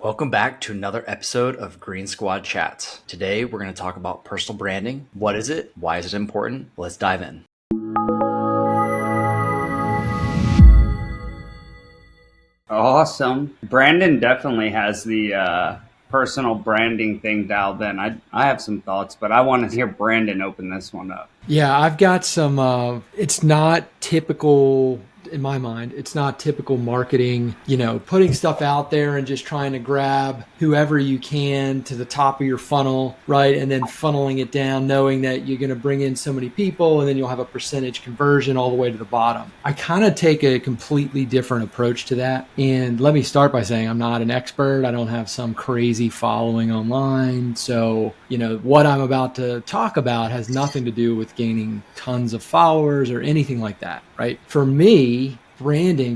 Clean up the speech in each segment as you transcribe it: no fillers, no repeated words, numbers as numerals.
Welcome back to another episode of Green Squad Chats. Today, we're going to talk about personal branding. What is it? Why is it important? Let's dive in. Awesome. Brandon definitely has the personal branding thing dialed in. I have some thoughts, but I want to hear Brandon open this one up. Yeah, I've got some, it's not typical, in my mind, it's not typical marketing, putting stuff out there and just trying to grab whoever you can to the top of your funnel, right? And then funneling it down, knowing that you're going to bring in so many people and then you'll have a percentage conversion all the way to the bottom. I kind of take a completely different approach to that. And let me start by saying I'm not an expert. I don't have some crazy following online. So, what I'm about to talk about has nothing to do with gaining tons of followers or anything like that, right? For me,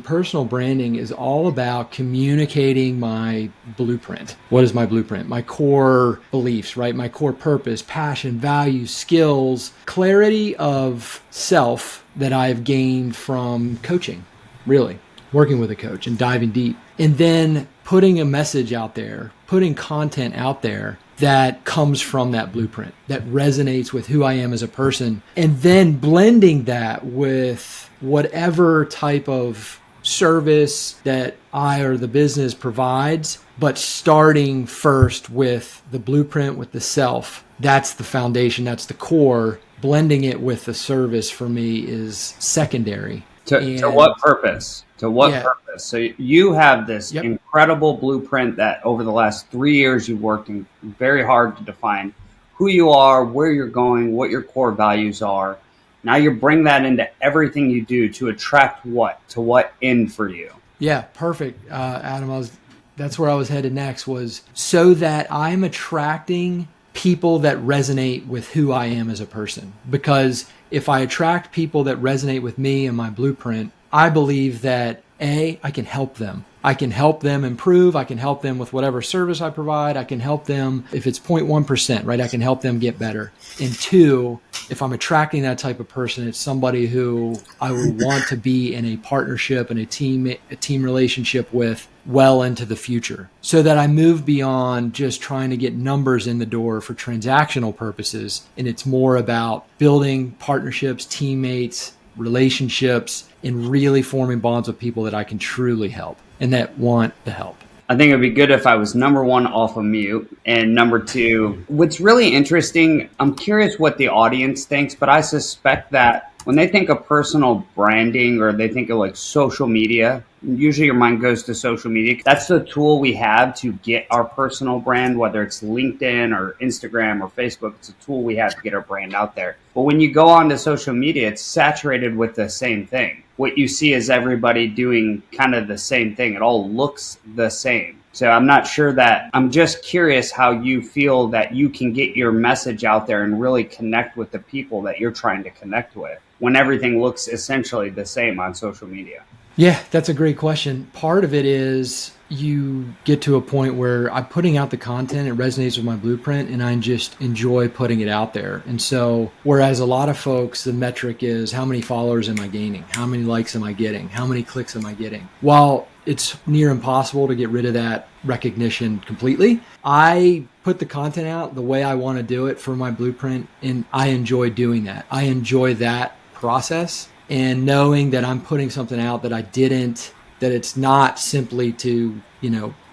personal branding is all about communicating my blueprint. What is my blueprint? My core beliefs, right? My core purpose, passion, values, skills, clarity of self that I've gained from coaching, really working with a coach and diving deep. And then putting a message out there, putting content out there that comes from that blueprint, that resonates with who I am as a person, and then blending that with whatever type of service that I or the business provides, but starting first with the blueprint, with the self. That's the foundation, that's the core. Blending it with the service for me is secondary. To what purpose? To what purpose? So you have this incredible blueprint that over the last 3 years you've worked very hard to define who you are, where you're going, what your core values are. Now you bring that into everything you do to attract what? To what end for you? Yeah, perfect, Adam. That's where I was headed next, was so that I'm attracting people that resonate with who I am as a person. Because if I attract people that resonate with me and my blueprint, I believe that I can help them. I can help them improve. I can help them with whatever service I provide. I can help them if it's 0.1%, right? I can help them get better. And two, if I'm attracting that type of person, it's somebody who I would want to be in a partnership and a team relationship with well into the future, so that I move beyond just trying to get numbers in the door for transactional purposes. And it's more about building partnerships, teammates, relationships, and really forming bonds with people that I can truly help and that want the help. I think it would be good if I was number one off of mute, and number two, what's really interesting, I'm curious what the audience thinks, but I suspect that when they think of personal branding or they think of like social media, usually your mind goes to social media. That's the tool we have to get our personal brand, whether it's LinkedIn or Instagram or Facebook. It's a tool we have to get our brand out there. But when you go onto social media, it's saturated with the same thing. What you see is everybody doing kind of the same thing. It all looks the same. So I'm not sure I'm just curious how you feel that you can get your message out there and really connect with the people that you're trying to connect with when everything looks essentially the same on social media. Yeah, that's a great question. Part of it is you get to a point where I'm putting out the content, it resonates with my blueprint, and I just enjoy putting it out there. And so, whereas a lot of folks, the metric is how many followers am I gaining? How many likes am I getting? How many clicks am I getting? While it's near impossible to get rid of that recognition completely, I put the content out the way I want to do it for my blueprint, and I enjoy doing that. I enjoy that process. And knowing that I'm putting something out that it's not simply to,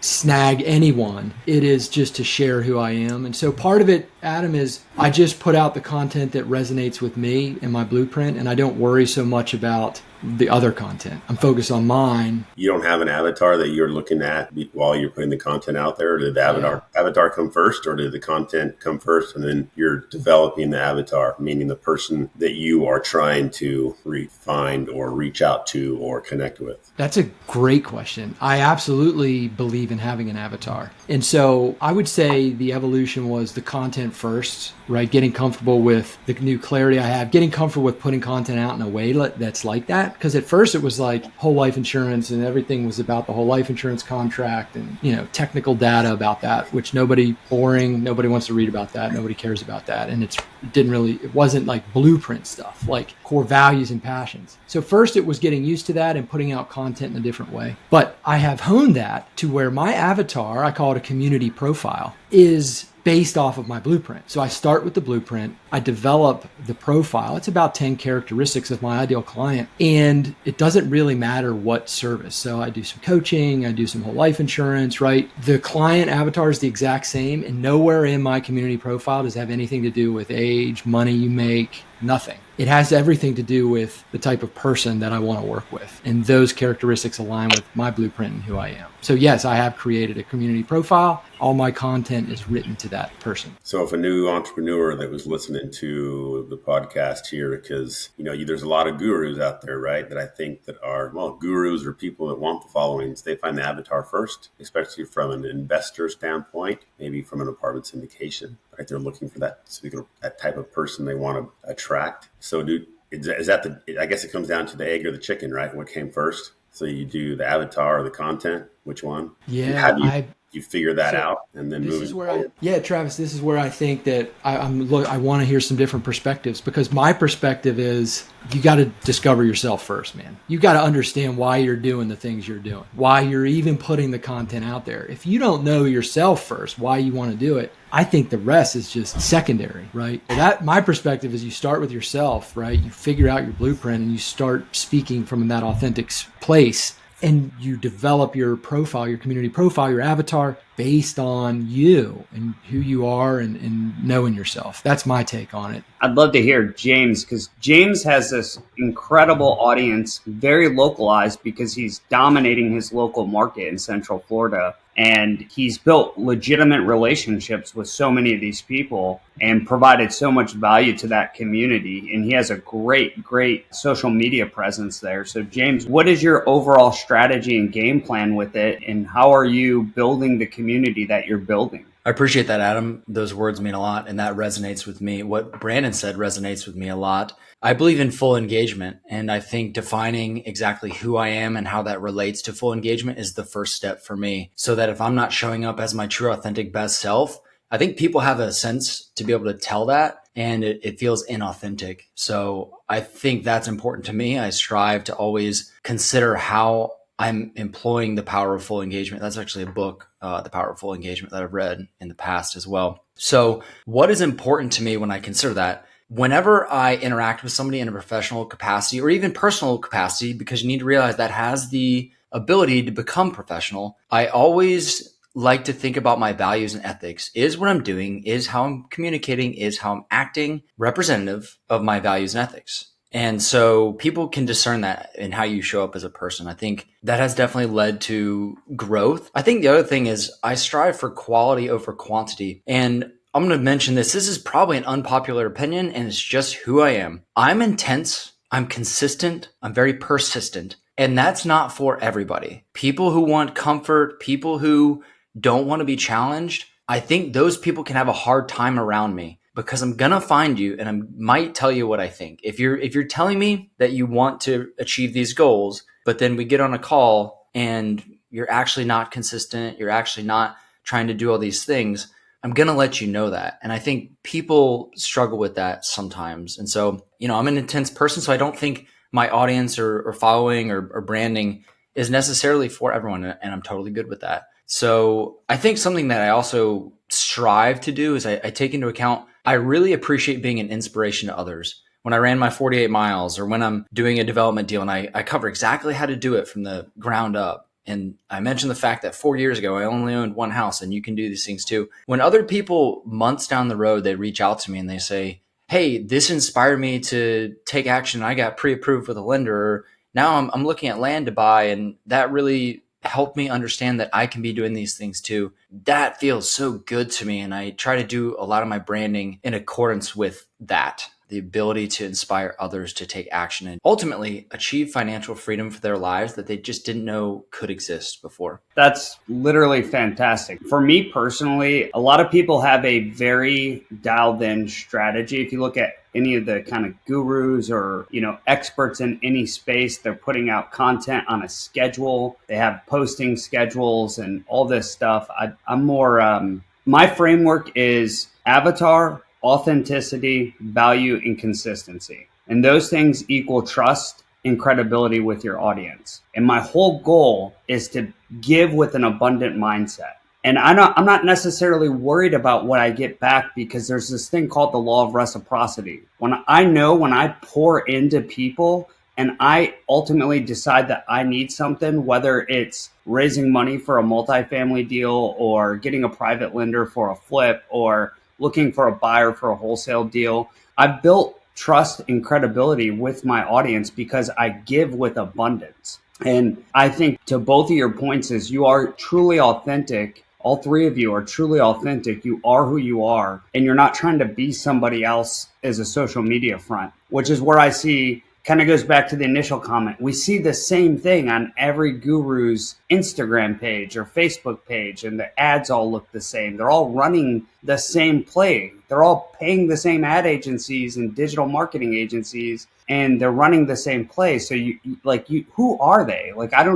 snag anyone. It is just to share who I am. And so part of it, Adam, is I just put out the content that resonates with me and my blueprint, and I don't worry so much about the other content. I'm focused on mine. You don't have an avatar that you're looking at while you're putting the content out there? Or did the avatar come first, or did the content come first and then you're developing the avatar, meaning the person that you are trying to find or reach out to or connect with? That's a great question. I absolutely believe in having an avatar. And so I would say the evolution was the content first, right? Getting comfortable with the new clarity I have, getting comfortable with putting content out in a way that's like that. that, because at first it was like whole life insurance and everything was about the whole life insurance contract and, technical data about that, which nobody wants to read about that. Nobody cares about that. And it wasn't like blueprint stuff, like core values and passions. So first it was getting used to that and putting out content in a different way. But I have honed that to where my avatar, I call it a community profile, is based off of my blueprint. So I start with the blueprint, I develop the profile. It's about 10 characteristics of my ideal client. And it doesn't really matter what service. So I do some coaching, I do some whole life insurance, right? The client avatar is the exact same, and nowhere in my community profile does it have anything to do with age, money you make, nothing. It has everything to do with the type of person that I want to work with. And those characteristics align with my blueprint and who I am. So yes, I have created a community profile. All my content is written to that person. So if a new entrepreneur that was listening to the podcast here, because, there's a lot of gurus out there, right? That I think that are, gurus or people that want the followings. They find the avatar first, especially from an investor standpoint, maybe from an apartment syndication, right? They're looking for that type of person they want to attract. So is that I guess it comes down to the egg or the chicken, right? What came first? So you do the avatar or the content, which one? Yeah. How do you figure that out and then move forward? Travis, this is where I think that I want to hear some different perspectives, because my perspective is you got to discover yourself first, man. You got to understand why you're doing the things you're doing, why you're even putting the content out there. If you don't know yourself first, why you want to do it, I think the rest is just secondary, right? My perspective is you start with yourself, right? You figure out your blueprint and you start speaking from that authentic place. And you develop your profile, your community profile, your avatar based on you and who you are and knowing yourself. That's my take on it. I'd love to hear James, because James has this incredible audience, very localized, because he's dominating his local market in Central Florida. And he's built legitimate relationships with so many of these people and provided so much value to that community. And he has a great, great social media presence there. So James, what is your overall strategy and game plan with it? And how are you building the community that you're building? I appreciate that, Adam. Those words mean a lot, and that resonates with me. What Brandon said resonates with me a lot. I believe in full engagement, and I think defining exactly who I am and how that relates to full engagement is the first step for me, so that if I'm not showing up as my true, authentic, best self, I think people have a sense to be able to tell that, and it feels inauthentic. So I think that's important to me. I strive to always consider how I'm employing the power of full engagement. That's actually a book, The Power of Full Engagement, that I've read in the past as well. So what is important to me when I consider that? Whenever I interact with somebody in a professional capacity or even personal capacity, because you need to realize that has the ability to become professional, I always like to think about my values and ethics. Is what I'm doing, is how I'm communicating, is how I'm acting representative of my values and ethics? And so people can discern that in how you show up as a person. I think that has definitely led to growth. I think the other thing is I strive for quality over quantity. And I'm going to mention this. This is probably an unpopular opinion, and it's just who I am. I'm intense. I'm consistent. I'm very persistent. And that's not for everybody. People who want comfort, people who don't want to be challenged, I think those people can have a hard time around me, because I'm going to find you and I might tell you what I think. If you're telling me that you want to achieve these goals, but then we get on a call and you're actually not consistent, you're actually not trying to do all these things, I'm going to let you know that. And I think people struggle with that sometimes. And so, I'm an intense person, so I don't think my audience or following or branding is necessarily for everyone. And I'm totally good with that. So I think something that I also strive to do is I take into account, I really appreciate being an inspiration to others. When I ran my 48 miles or when I'm doing a development deal, and I cover exactly how to do it from the ground up. And I mentioned the fact that 4 years ago, I only owned one house, and you can do these things too. When other people months down the road, they reach out to me and they say, hey, this inspired me to take action. I got pre-approved with a lender. Or now I'm looking at land to buy, and that really helped me understand that I can be doing these things too. That feels so good to me. And I try to do a lot of my branding in accordance with that, the ability to inspire others to take action and ultimately achieve financial freedom for their lives that they just didn't know could exist before. That's literally fantastic. For me personally, a lot of people have a very dialed in strategy. If you look at any of the kind of gurus or, experts in any space. They're putting out content on a schedule. They have posting schedules and all this stuff. I'm more, my framework is avatar, authenticity, value, and consistency. And those things equal trust and credibility with your audience. And my whole goal is to give with an abundant mindset. And I'm not necessarily worried about what I get back, because there's this thing called the law of reciprocity. When I pour into people and I ultimately decide that I need something, whether it's raising money for a multifamily deal or getting a private lender for a flip or looking for a buyer for a wholesale deal, I've built trust and credibility with my audience because I give with abundance. And I think to both of your points is you are truly authentic. All three of you are truly authentic. You are who you are, and you're not trying to be somebody else as a social media front, which is where I see kind of goes back to the initial comment. We see the same thing on every guru's Instagram page or Facebook page, and the ads all look the same. They're all running the same play. They're all paying the same ad agencies and digital marketing agencies, and they're running the same play. So who are they?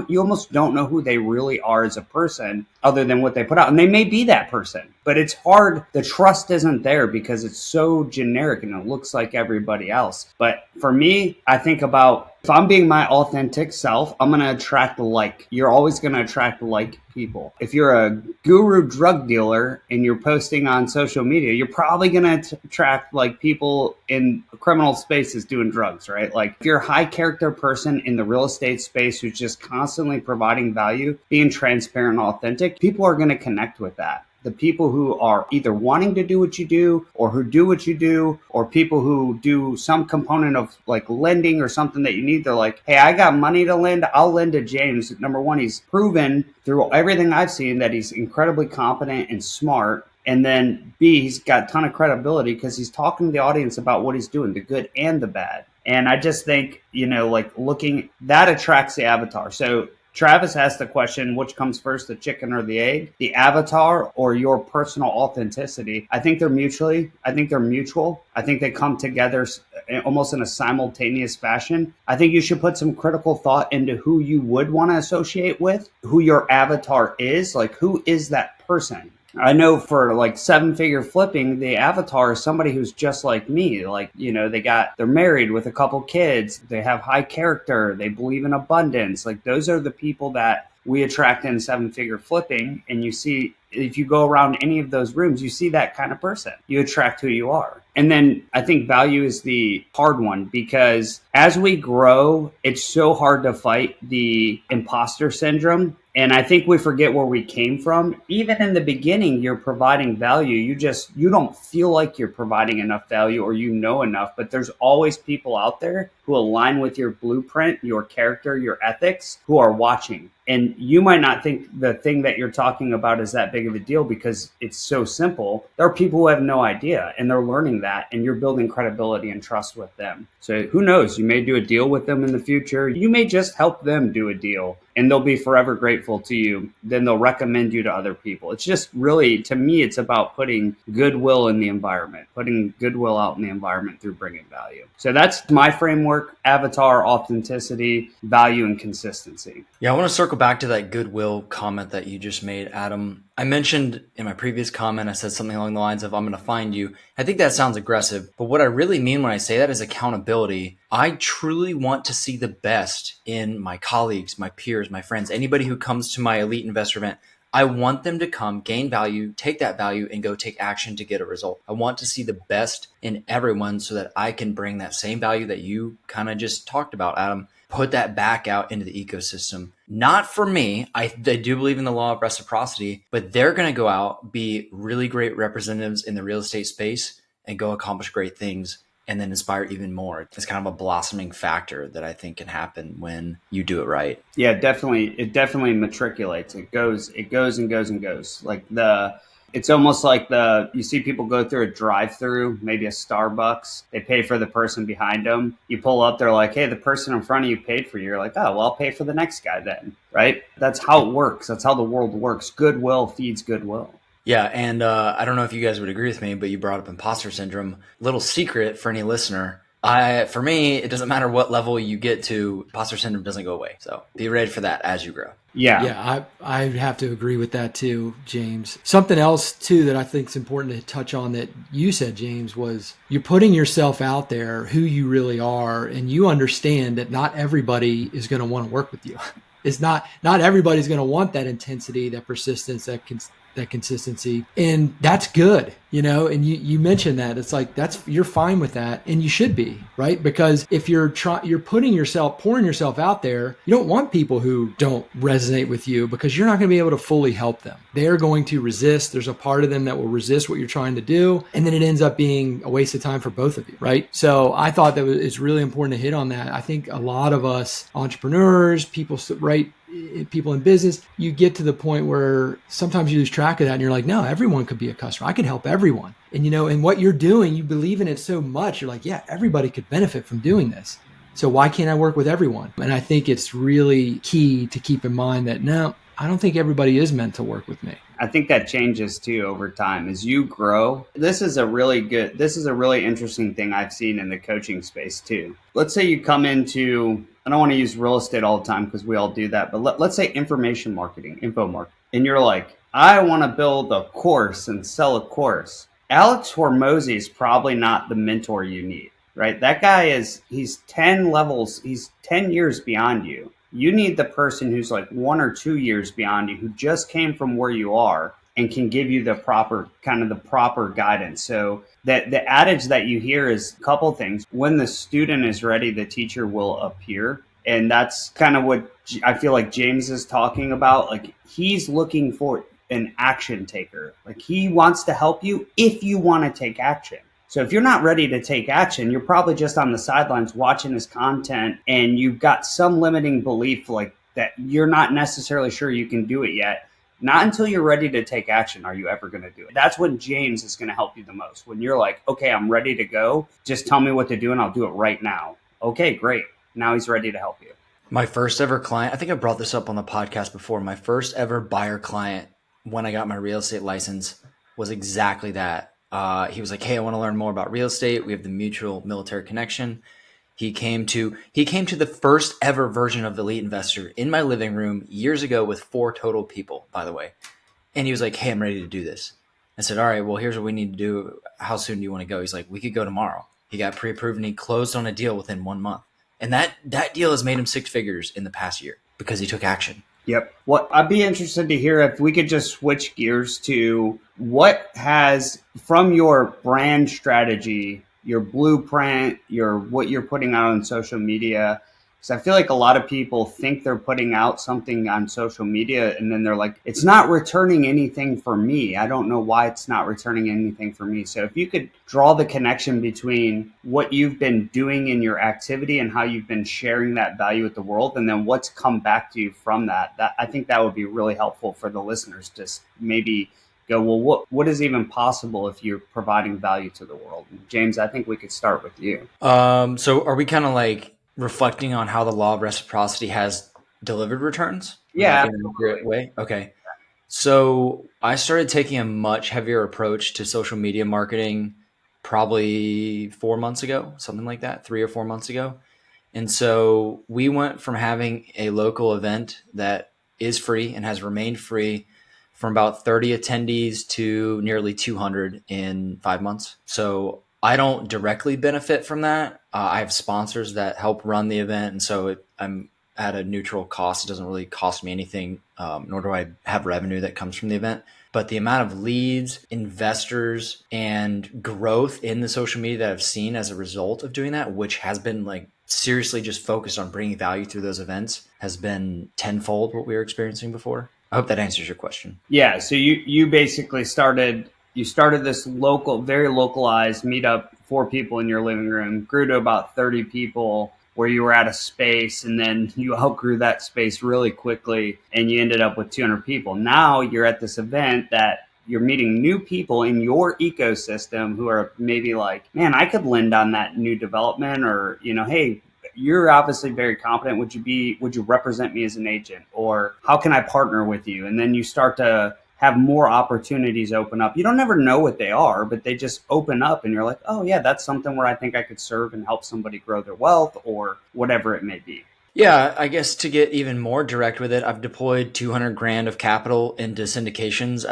You almost don't know who they really are as a person other than what they put out. And they may be that person, but it's hard. The trust isn't there because it's so generic and it looks like everybody else. But for me, I think about, if I'm being my authentic self, I'm going to attract like. You're always going to attract like people. If you're a guru drug dealer and you're posting on social media, you're probably going to attract like people in criminal spaces doing drugs, right? Like if you're a high character person in the real estate space who's just constantly providing value, being transparent and authentic, people are going to connect with that. The people who are either wanting to do what you do or who do what you do, or people who do some component of like lending or something that you need. They're like, hey, I got money to lend. I'll lend to James. Number one, he's proven through everything I've seen that he's incredibly competent and smart. And then B, he's got a ton of credibility because he's talking to the audience about what he's doing, the good and the bad. And I just think, that attracts the avatar. So Travis asked the question, which comes first, the chicken or the egg? The avatar or your personal authenticity? I think they're mutual. I think they come together almost in a simultaneous fashion. I think you should put some critical thought into who you would want to associate with, who your avatar is, like who is that person? I know for like 7-figure flipping, the avatar is somebody who's just like me. Like, they're married with a couple kids. They have high character. They believe in abundance. Like those are the people that we attract in 7-figure flipping. And you see, if you go around any of those rooms, you see that kind of person. You attract who you are. And then I think value is the hard one, because as we grow, it's so hard to fight the imposter syndrome. And I think we forget where we came from. Even in the beginning, you're providing value. You don't feel like you're providing enough value or enough, but there's always people out there who align with your blueprint, your character, your ethics, who are watching. And you might not think the thing that you're talking about is that big of a deal because it's so simple. There are people who have no idea and they're learning that, and you're building credibility and trust with them. So who knows? You may do a deal with them in the future. You may just help them do a deal and they'll be forever grateful to you. Then they'll recommend you to other people. It's just really, to me, it's about putting goodwill in the environment, putting goodwill out in the environment through bringing value. So that's my framework: avatar, authenticity, value, and consistency. Yeah, I want to circle back to that goodwill comment that you just made, Adam. I mentioned in my previous comment, I said something along the lines of, I'm going to find you. I think that sounds aggressive, but what I really mean when I say that is accountability. I truly want to see the best in my colleagues, my peers, my friends, anybody who comes to my elite investor event. I want them to come, gain value, take that value, and go take action to get a result. I want to see the best in everyone so that I can bring that same value that you kind of just talked about, Adam, put that back out into the ecosystem. Not for me. I do believe in the law of reciprocity, but they're going to go out, be really great representatives in the real estate space and go accomplish great things and then inspire even more. It's kind of a blossoming factor that I think can happen when you do it right. Yeah, definitely. It definitely matriculates. It goes and goes and goes. It's almost like you see people go through a drive-through, maybe a Starbucks. They pay for the person behind them. You pull up, they're like, hey, the person in front of you paid for you. You're like, oh, well, I'll pay for the next guy then, right? That's how it works. That's how the world works. Goodwill feeds goodwill. Yeah, and I don't know if you guys would agree with me, but you brought up imposter syndrome. Little secret for any listener. For me, it doesn't matter what level you get to, imposter syndrome doesn't go away. So be ready for that as you grow. Yeah. Yeah, I have to agree with that too, James. Something else too that I think is important to touch on that you said, James, was you're putting yourself out there, who you really are, and you understand that not everybody is going to want to work with you. It's not everybody's going to want that intensity, that persistence, that consistency, and that's good, and you mentioned that it's like you're fine with that, and you should be, right? Because if you're pouring yourself out there, you don't want people who don't resonate with you, because you're not going to be able to fully help them. They're going to resist. There's a part of them that will resist what you're trying to do, and then it ends up being a waste of time for both of you, right? So I thought that it's really important to hit on that. I think a lot of us entrepreneurs, people in business, you get to the point where sometimes you lose track of that, and you're like, no, everyone could be a customer. I could help everyone. And and what you're doing, you believe in it so much, you're like, yeah, everybody could benefit from doing this. So why can't I work with everyone? And I think it's really key to keep in mind that, no, I don't think everybody is meant to work with me. I think that changes too over time as you grow. This is a really interesting ththing I've seen in the coaching space too. Let's say you come into, I don't want to use real estate all the time because we all do that, but let's say information marketing, info marketing, and you're like, I want to build a course and sell a course. Alex Hormozy is probably not the mentor you need, right? That guy he's 10 levels, he's 10 years beyond you. You need the person who's like 1 or 2 years beyond you, who just came from where you are and can give you the proper guidance. So that the adage that you hear is a couple things. When the student is ready, the teacher will appear. And that's kind of what I feel like James is talking about. Like, he's looking for an action taker. Like, he wants to help you if you want to take action. So if you're not ready to take action, you're probably just on the sidelines watching his content, and you've got some limiting belief like that you're not necessarily sure you can do it yet. Not until you're ready to take action are you ever going to do it. That's when James is going to help you the most. When you're like, okay, I'm ready to go. Just tell me what to do and I'll do it right now. Okay, great. Now he's ready to help you. My first ever client, I think I brought this up on the podcast before. My first ever buyer client when I got my real estate license was exactly that. He was like, hey, I want to learn more about real estate. We have the mutual military connection. He came to the first ever version of the Elite Investor in my living room years ago with 4 total people, by the way. And he was like, hey, I'm ready to do this. I said, all right, well, here's what we need to do. How soon do you want to go? He's like, we could go tomorrow. He got pre-approved and he closed on a deal within 1 month. And that deal has made him 6 figures in the past year because he took action. Yep. Well, I'd be interested to hear if we could just switch gears to what has, from your brand strategy, your blueprint, what you're putting out on social media. Because I feel like a lot of people think they're putting out something on social media and then they're like, it's not returning anything for me. I don't know why it's not returning anything for me. So if you could draw the connection between what you've been doing in your activity and how you've been sharing that value with the world, and then what's come back to you from that, I think that would be really helpful for the listeners to maybe go, well, what is even possible if you're providing value to the world? James, I think we could start with you. So are we kind of like reflecting on how the law of reciprocity has delivered returns? Yeah. In a great way. Okay. So I started taking a much heavier approach to social media marketing probably 4 months ago, something like that, 3 or 4 months ago. And so we went from having a local event that is free and has remained free from about 30 attendees to nearly 200 in 5 months. So I don't directly benefit from that. I have sponsors that help run the event. And so I'm at a neutral cost. It doesn't really cost me anything, nor do I have revenue that comes from the event. But the amount of leads, investors, and growth in the social media that I've seen as a result of doing that, which has been like seriously just focused on bringing value through those events, has been tenfold what we were experiencing before. I hope that answers your question. Yeah. So you basically started this local, very localized meetup, 4 people in your living room, grew to about 30 people where you were at a space, and then you outgrew that space really quickly and you ended up with 200 people. Now you're at this event that you're meeting new people in your ecosystem who are maybe like, man, I could lend on that new development, or, hey, you're obviously very competent. Would you represent me as an agent, or how can I partner with you? And then you start to have more opportunities open up. You don't ever know what they are, but they just open up and you're like, oh yeah, that's something where I think I could serve and help somebody grow their wealth or whatever it may be. Yeah, I guess to get even more direct with it, I've deployed 200 grand of capital into syndications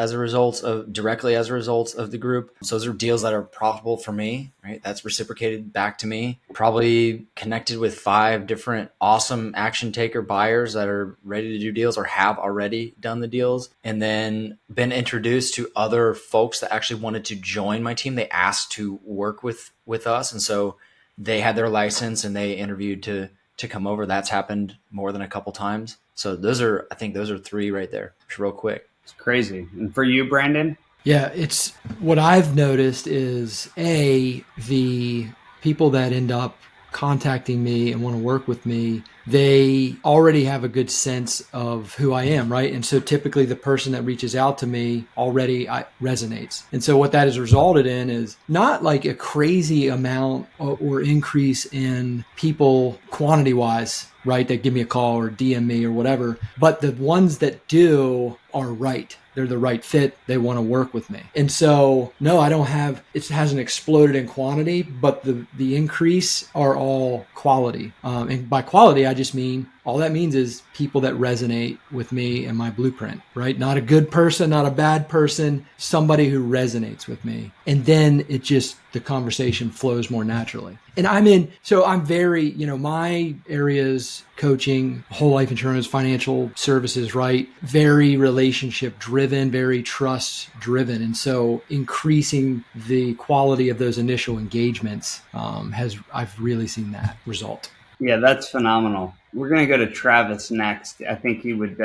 directly as a result of the group. So those are deals that are profitable for me, right? That's reciprocated back to me. Probably connected with 5 different awesome action taker buyers that are ready to do deals or have already done the deals, and then been introduced to other folks that actually wanted to join my team. They asked to work with us. And so they had their license and they interviewed to come over. That's happened more than a couple times. So I think those are 3 right there. Just real quick. It's crazy. And for you, Brandon? Yeah, it's what I've noticed is the people that end up contacting me and want to work with me, they already have a good sense of who I am, right? And so typically the person that reaches out to me already resonates. And so what that has resulted in is not like a crazy amount or increase in people quantity wise, right? That give me a call or DM me or whatever, but the ones that do are right. They're the right fit. They want to work with me. And so, no, it hasn't exploded in quantity, but the increase are all quality. And by quality, I just mean, all that means is people that resonate with me and my blueprint, right? Not a good person, not a bad person, somebody who resonates with me. And then the conversation flows more naturally. And I'm very, my areas, coaching, whole life insurance, financial services, right? Very relationship driven, very trust driven. And so increasing the quality of those initial engagements I've really seen that result. Yeah, that's phenomenal. We're going to go to Travis next. I think he would,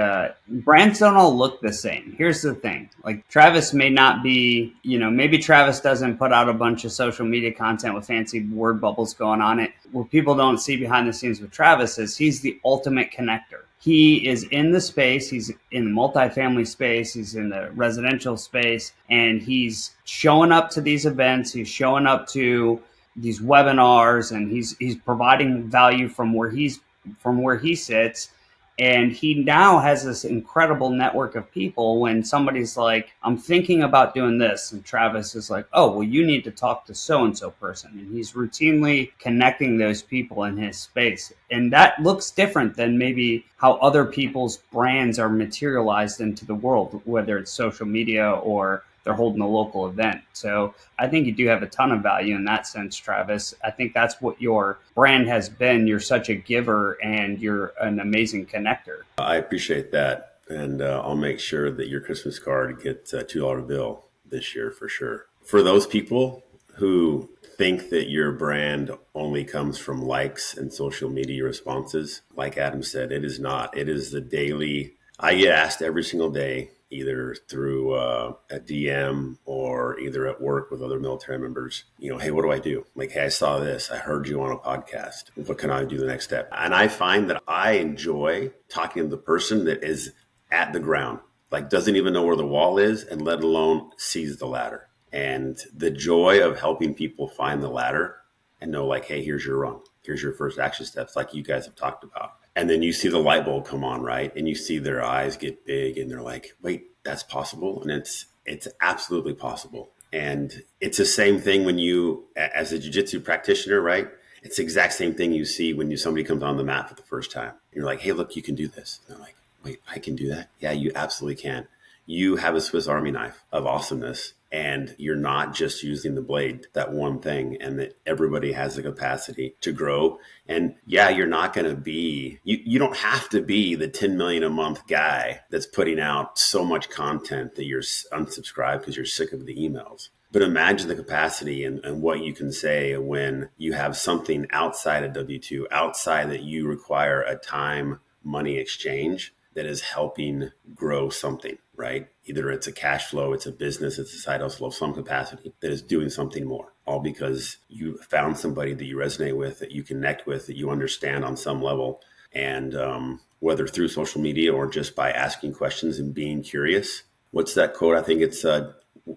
brands don't all look the same. Here's the thing. Like Travis may not be, maybe Travis doesn't put out a bunch of social media content with fancy word bubbles going on it. What people don't see behind the scenes with Travis is he's the ultimate connector. He is in the space. He's in the multifamily space. He's in the residential space, and he's showing up to these events. He's showing up to these webinars, and he's providing value from where he sits. And he now has this incredible network of people. When somebody's like, I'm thinking about doing this, and Travis is like, oh, well, you need to talk to so-and-so person. And he's routinely connecting those people in his space. And that looks different than maybe how other people's brands are materialized into the world, whether it's social media or they're holding a local event. So I think you do have a ton of value in that sense, Travis. I think that's what your brand has been. You're such a giver and you're an amazing connector. I appreciate that. And I'll make sure that your Christmas card gets a $2 bill this year for sure. For those people who think that your brand only comes from likes and social media responses, like Adam said, it is not. It is the daily. I get asked every single day, either through a DM or either at work with other military members, hey, what do I do? Like, hey, I saw this. I heard you on a podcast. What can I do the next step? And I find that I enjoy talking to the person that is at the ground, like doesn't even know where the wall is, and let alone sees the ladder. And the joy of helping people find the ladder and know, like, hey, here's your rung. Here's your first action steps, like you guys have talked about. And then you see the light bulb come on, right? And you see their eyes get big and they're like, wait, that's possible. And it's absolutely possible. And it's the same thing when you, as a jiu-jitsu practitioner, right? It's the exact same thing you see when somebody comes on the mat for the first time. And you're like, hey, look, you can do this. And they're like, wait, I can do that? Yeah, you absolutely can. You have a Swiss Army knife of awesomeness. And you're not just using the blade, that one thing, and that everybody has the capacity to grow. And yeah, you're not going to be, you don't have to be the 10 million a month guy that's putting out so much content that you're unsubscribed because you're sick of the emails. But imagine the capacity and what you can say when you have something outside of W-2, outside that you require a time, money exchange that is helping grow something, right? Either it's a cash flow, it's a business, it's a side hustle of some capacity that is doing something more, all because you found somebody that you resonate with, that you connect with, that you understand on some level. And whether through social media or just by asking questions and being curious. What's that quote? I think it's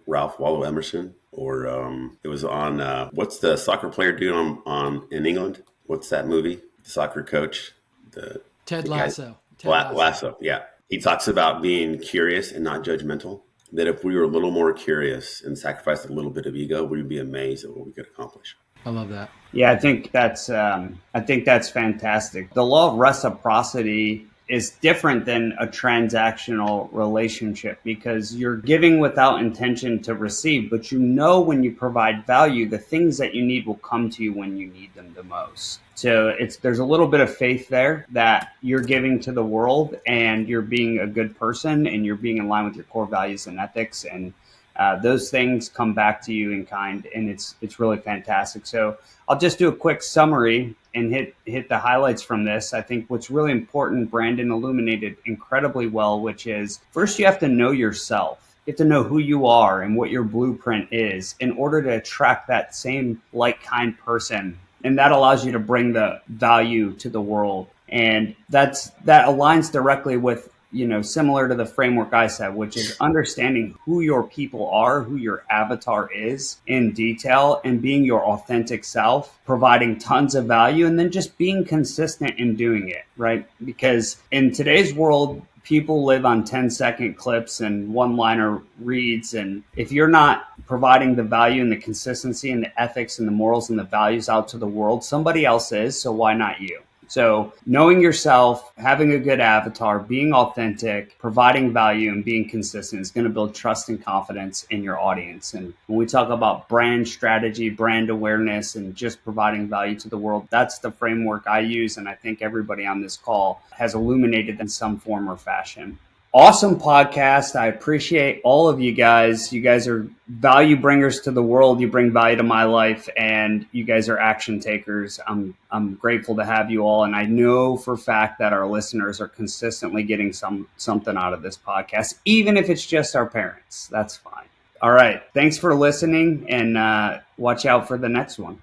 Ralph Waldo Emerson, or it was on, what's the soccer player doing on in England? What's that movie? The soccer coach? Ted Lasso. Lasso, yeah. He talks about being curious and not judgmental. that if we were a little more curious and sacrificed a little bit of ego, we'd be amazed at what we could accomplish. I love that. Yeah, I think that's fantastic. The law of reciprocity is different than a transactional relationship because you're giving without intention to receive, but you know when you provide value, the things that you need will come to you when you need them the most. So there's a little bit of faith there that you're giving to the world and you're being a good person and you're being in line with your core values and ethics, and those things come back to you in kind, and it's really fantastic. So I'll just do a quick summary and hit the highlights from this. I think what's really important, Brandon illuminated incredibly well, which is first you have to know yourself. You have to know who you are and what your blueprint is in order to attract that same like kind person. And that allows you to bring the value to the world. And that aligns directly with, similar to the framework I said, which is understanding who your people are, who your avatar is in detail, and being your authentic self, providing tons of value, and then just being consistent in doing it, right? Because in today's world, people live on 10-second clips and one-liner reads. And if you're not providing the value and the consistency and the ethics and the morals and the values out to the world, somebody else is. So why not you? So knowing yourself, having a good avatar, being authentic, providing value, and being consistent is going to build trust and confidence in your audience. And when we talk about brand strategy, brand awareness, and just providing value to the world, that's the framework I use. And I think everybody on this call has illuminated in some form or fashion. Awesome podcast. I appreciate all of you guys. You guys are value bringers to the world. You bring value to my life, and you guys are action takers. I'm grateful to have you all, and I know for a fact that our listeners are consistently getting something out of this podcast, even if it's just our parents. That's fine. All right. Thanks for listening, and watch out for the next one.